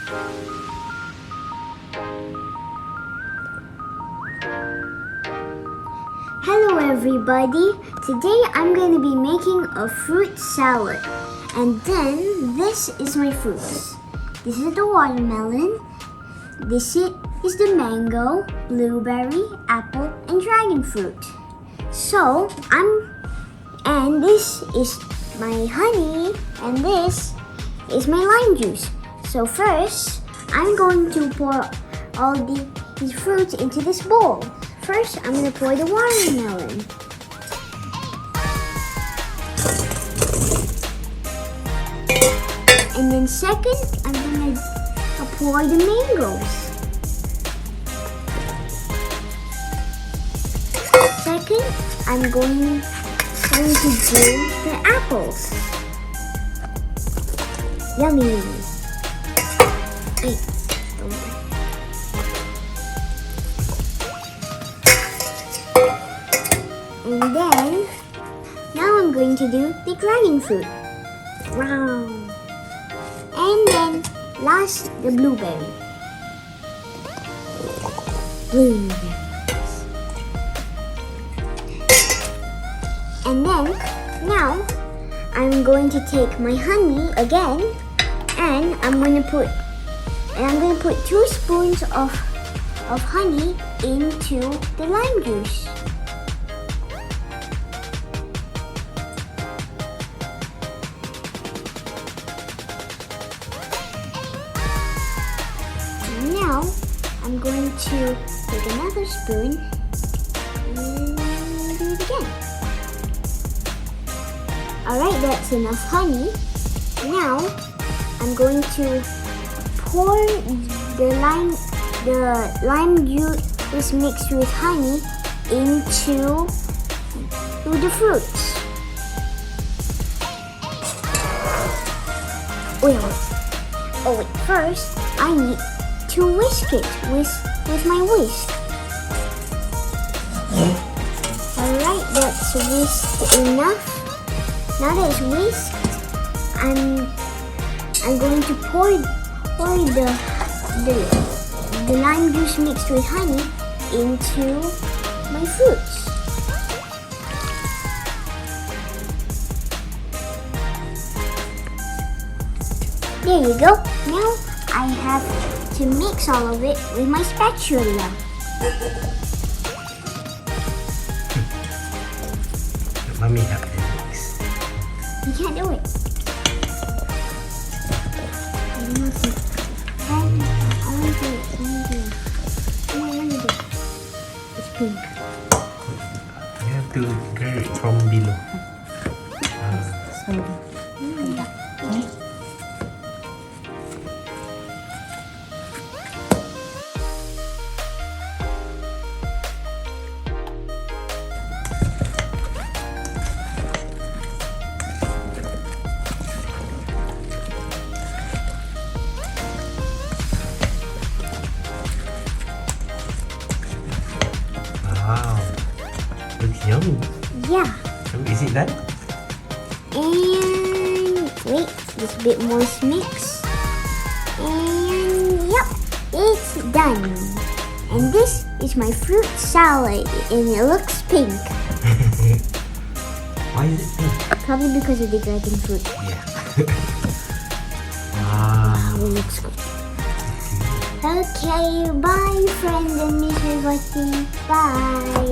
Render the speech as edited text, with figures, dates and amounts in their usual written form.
Hello everybody! Today I'm going to be making a fruit salad. And then this is my fruits. This is the watermelon. This is the mango, blueberry, apple, and dragon fruit. So and this is my honey, and this is my lime juice. So first, I'm going to pour all these fruits into this bowl. First, I'm going to pour the watermelon. And then second, I'm going to pour the mangoes. Second, I'm going to do the apples. Yummy. And then, now I'm going to do the dragon fruit. Wow. And then, last, the blueberry. And then, now, I'm going to take my honey again, and I'm going to put 2 spoons of honey into the lime juice. Now, I'm going to take another spoon and do it again. Alright, that's enough honey. Now, I'm going to pour the lime juice mixed with honey into the fruits. Wait, first, I need to whisk it with my whisk. Alright, that's whisked enough. Now that it's whisked, I'm going to pour the lime juice mixed with honey into my fruits. There you go. Now I have to mix all of it with my spatula. Mommy help you mix. You can't do it. I want to do it. It's pink. You have to get it from below. Slowly. Wow, looks yummy. Yeah. So is it done? And wait, just a bit more mix. And yep, it's done. And this is my fruit salad, and it looks pink. Why is it pink? Probably because of the dragon fruit. Yeah. Wow, it looks good. Okay, bye friends and Mr. Watty. Bye.